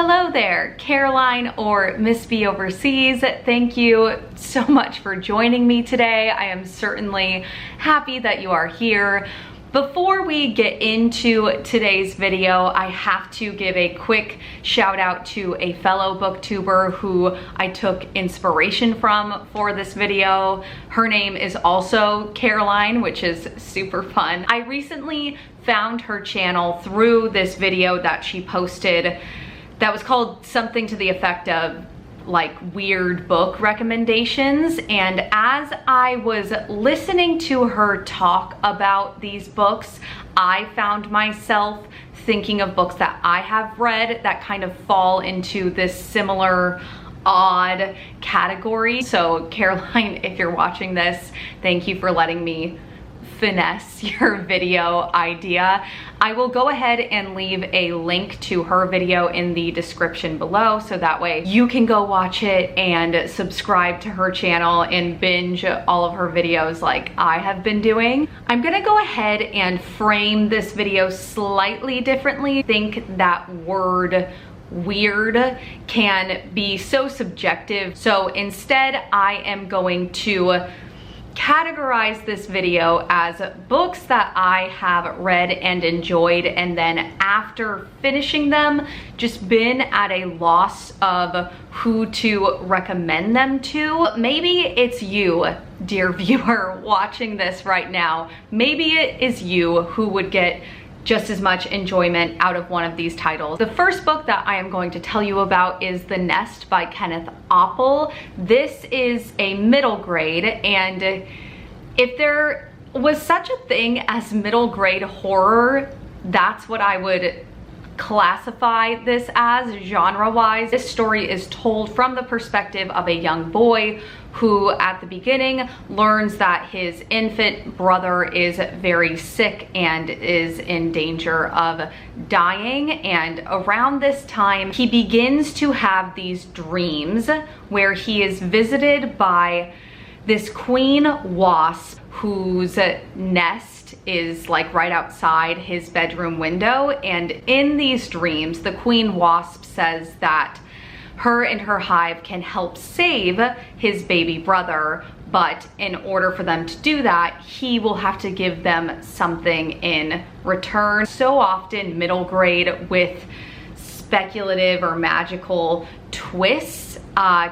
Hello there, Caroline or Miss B Overseas. Thank you so much for joining me today. I am certainly happy that you are here. Before we get into today's video, I have to give a quick shout out to a fellow booktuber who I took inspiration from for this video. Her name is also Caroline, which is super fun. I recently found her channel through this video that she posted that was called something to the effect of like weird book recommendations, and as I was listening to her talk about these books, I found myself thinking of books that I have read that kind of fall into this similar odd category. So Caroline, if you're watching this, thank you for letting me finesse your video idea. I will go ahead and leave a link to her video in the description below, so that way you can go watch it and subscribe to her channel and binge all of her videos like I have been doing. I'm gonna go ahead and frame this video slightly differently. I think that word weird can be so subjective, so instead I am going to categorize this video as books that I have read and enjoyed, and then after finishing them, just been at a loss of who to recommend them to. Maybe it's you, dear viewer, watching this right now. Maybe it is you who would get just as much enjoyment out of one of these titles. The first book that I am going to tell you about is The Nest by Kenneth Apple. This is a middle grade, and if there was such a thing as middle grade horror, that's what I would classify this as genre-wise. This story is told from the perspective of a young boy who at the beginning learns that his infant brother is very sick and is in danger of dying, and around this time he begins to have these dreams where he is visited by this queen wasp whose nest is like right outside his bedroom window, and in these dreams the queen wasp says that her and her hive can help save his baby brother, but in order for them to do that, he will have to give them something in return. So often middle grade with speculative or magical twists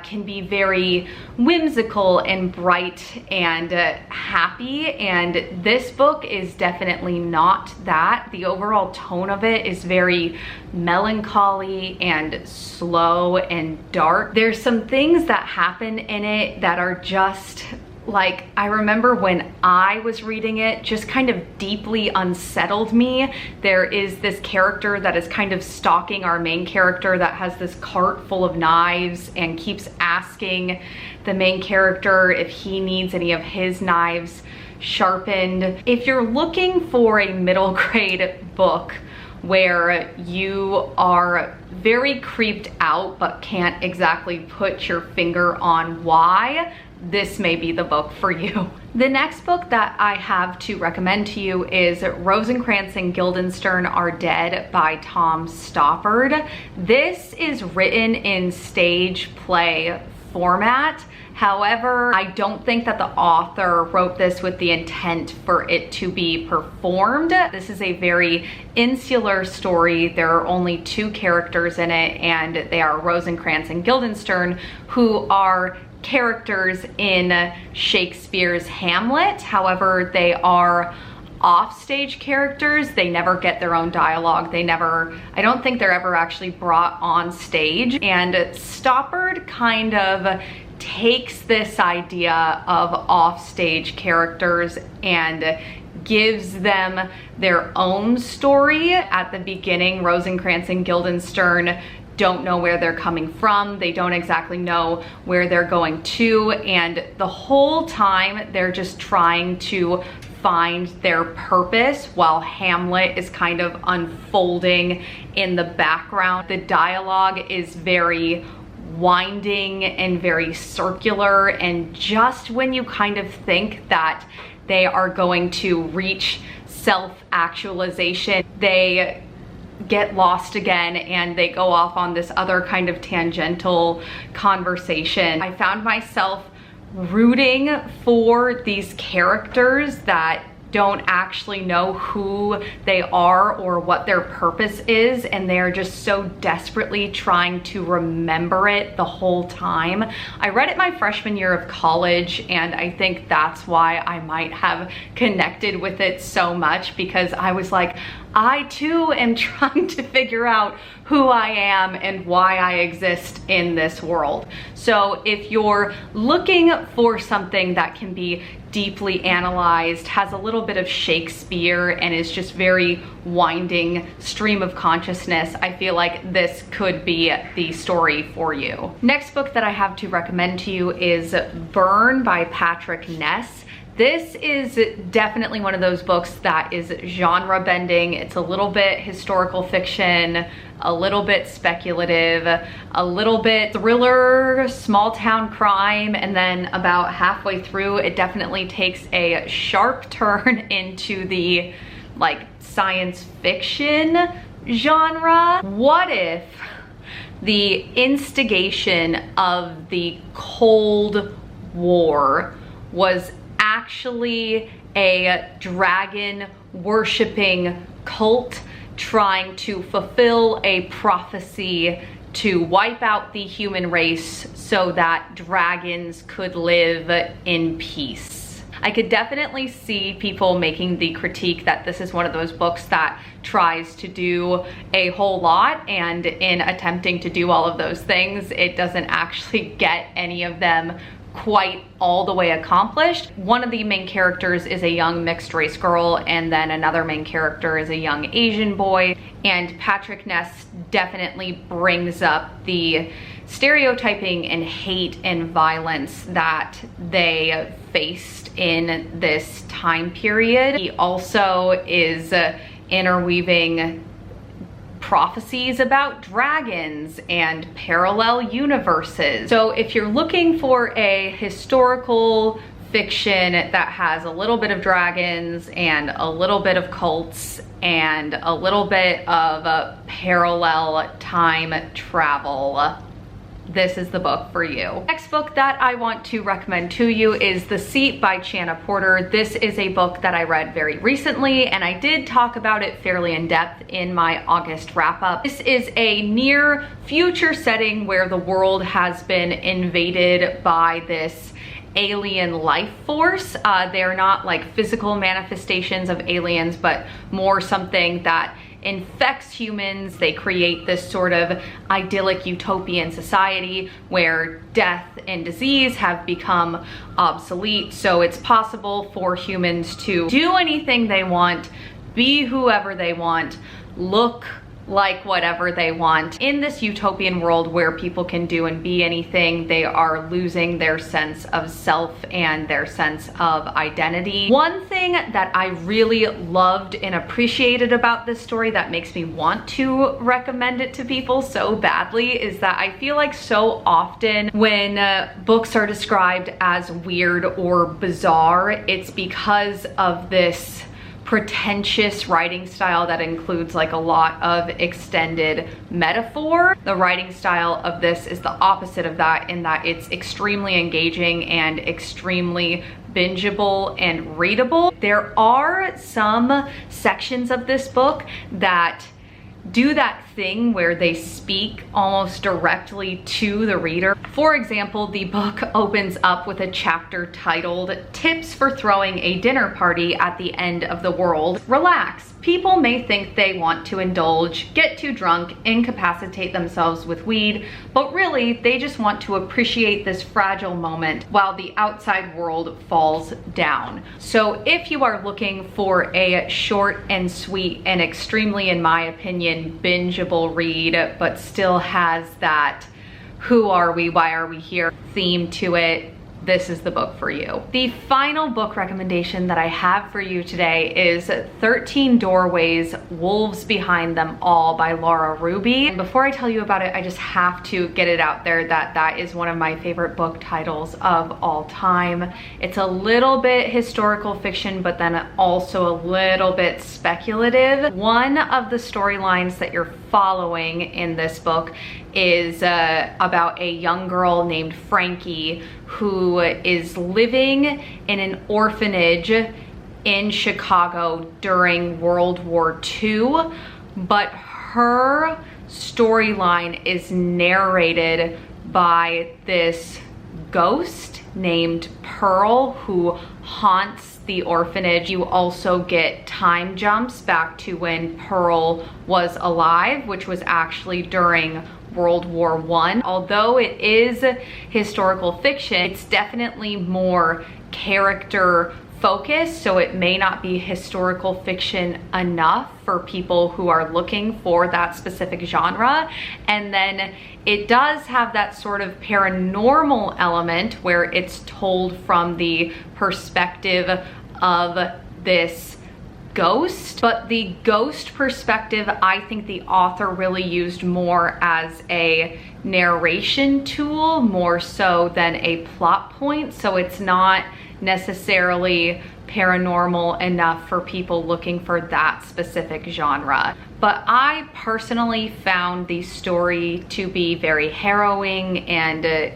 can be very whimsical and bright and happy, and this book is definitely not that. The overall tone of it is very melancholy and slow and dark. There's some things that happen in it that are just like, I remember when I was reading it, just kind of deeply unsettled me. There is this character that is kind of stalking our main character that has this cart full of knives and keeps asking the main character if he needs any of his knives sharpened. If you're looking for a middle grade book where you are very creeped out but can't exactly put your finger on why, this may be the book for you. The next book that I have to recommend to you is Rosencrantz and Guildenstern Are Dead by Tom Stoppard. This is written in stage play format. However, I don't think that the author wrote this with the intent for it to be performed. This is a very insular story. There are only two characters in it, and they are Rosencrantz and Guildenstern, who are characters in Shakespeare's Hamlet. However, they are offstage characters. They never get their own dialogue. I don't think they're ever actually brought on stage. And Stoppard kind of takes this idea of offstage characters and gives them their own story. At the beginning, Rosencrantz and Guildenstern don't know where they're coming from. They don't exactly know where they're going to, and the whole time they're just trying to find their purpose while Hamlet is kind of unfolding in the background. The dialogue is very winding and very circular, and just when you kind of think that they are going to reach self-actualization, they get lost again and they go off on this other kind of tangential conversation. I found myself rooting for these characters that don't actually know who they are or what their purpose is, and they're just so desperately trying to remember it the whole time. I read it my freshman year of college, and I think that's why I might have connected with it so much, because I was like, I too am trying to figure out who I am and why I exist in this world. So if you're looking for something that can be deeply analyzed, has a little bit of Shakespeare, and is just very winding stream of consciousness, I feel like this could be the story for you. Next book that I have to recommend to you is Burn by Patrick Ness. This is definitely one of those books that is genre bending. It's a little bit historical fiction, a little bit speculative, a little bit thriller, small town crime, and then about halfway through, it definitely takes a sharp turn into the like science fiction genre. What if the instigation of the Cold War was actually a dragon worshipping cult trying to fulfill a prophecy to wipe out the human race so that dragons could live in peace? I could definitely see people making the critique that this is one of those books that tries to do a whole lot, and in attempting to do all of those things, it doesn't actually get any of them quite all the way accomplished. One of the main characters is a young mixed race girl, and then another main character is a young Asian boy, and Patrick Ness definitely brings up the stereotyping and hate and violence that they faced in this time period. He also is interweaving prophecies about dragons and parallel universes. So if you're looking for a historical fiction that has a little bit of dragons and a little bit of cults and a little bit of parallel time travel, this is the book for you. Next book that I want to recommend to you is The Seat by Channa Porter. This is a book that I read very recently, and I did talk about it fairly in depth in my August wrap up. This is a near future setting where the world has been invaded by this alien life force. They're not like physical manifestations of aliens, but more something that infects humans. They create this sort of idyllic utopian society where death and disease have become obsolete. So it's possible for humans to do anything they want, be whoever they want, look like whatever they want. In this utopian world where people can do and be anything, they are losing their sense of self and their sense of identity. One thing that I really loved and appreciated about this story that makes me want to recommend it to people so badly is that I feel like so often when books are described as weird or bizarre, it's because of this pretentious writing style that includes like a lot of extended metaphor. The writing style of this is the opposite of that, in that it's extremely engaging and extremely bingeable and readable. There are some sections of this book that do that thing where they speak almost directly to the reader. For example, the book opens up with a chapter titled "Tips for Throwing a Dinner Party at the End of the World." Relax. People may think they want to indulge, get too drunk, incapacitate themselves with weed, but really they just want to appreciate this fragile moment while the outside world falls down. So if you are looking for a short and sweet and extremely, in my opinion, bingeable read, but still has that who are we, why are we here theme to it, this is the book for you. The final book recommendation that I have for you today is 13 Doorways, Wolves Behind Them All by Laura Ruby. And before I tell you about it, I just have to get it out there that that is one of my favorite book titles of all time. It's a little bit historical fiction, but then also a little bit speculative. One of the storylines that you're following in this book is about a young girl named Frankie who is living in an orphanage in Chicago during World War II, but her storyline is narrated by this ghost named Pearl who haunts the orphanage. You also get time jumps back to when Pearl was alive, which was actually during World War I. Although it is historical fiction, it's definitely more character focused, so it may not be historical fiction enough for people who are looking for that specific genre. And then it does have that sort of paranormal element where it's told from the perspective of this ghost, but the ghost perspective I think the author really used more as a narration tool more so than a plot point, so it's not necessarily paranormal enough for people looking for that specific genre. But I personally found the story to be very harrowing and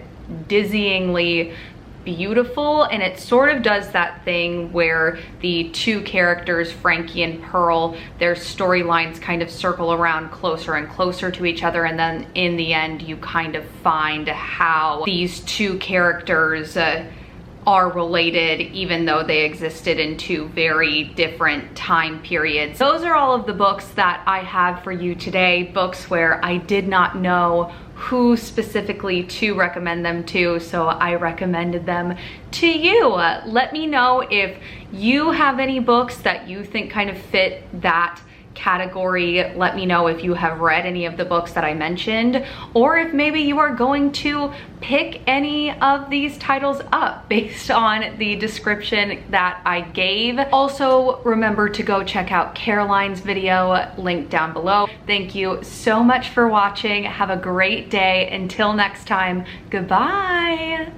dizzyingly beautiful, and it sort of does that thing where the two characters, Frankie and Pearl, their storylines kind of circle around closer and closer to each other, and then in the end you kind of find how these two characters are related even though they existed in two very different time periods. Those are all of the books that I have for you today, books where I did not know who specifically to recommend them to, so I recommended them to you. Let me know if you have any books that you think kind of fit that category. Let me know if you have read any of the books that I mentioned, or if maybe you are going to pick any of these titles up based on the description that I gave. Also, remember to go check out Caroline's video, linked down below. Thank you so much for watching. Have a great day. Until next time, goodbye.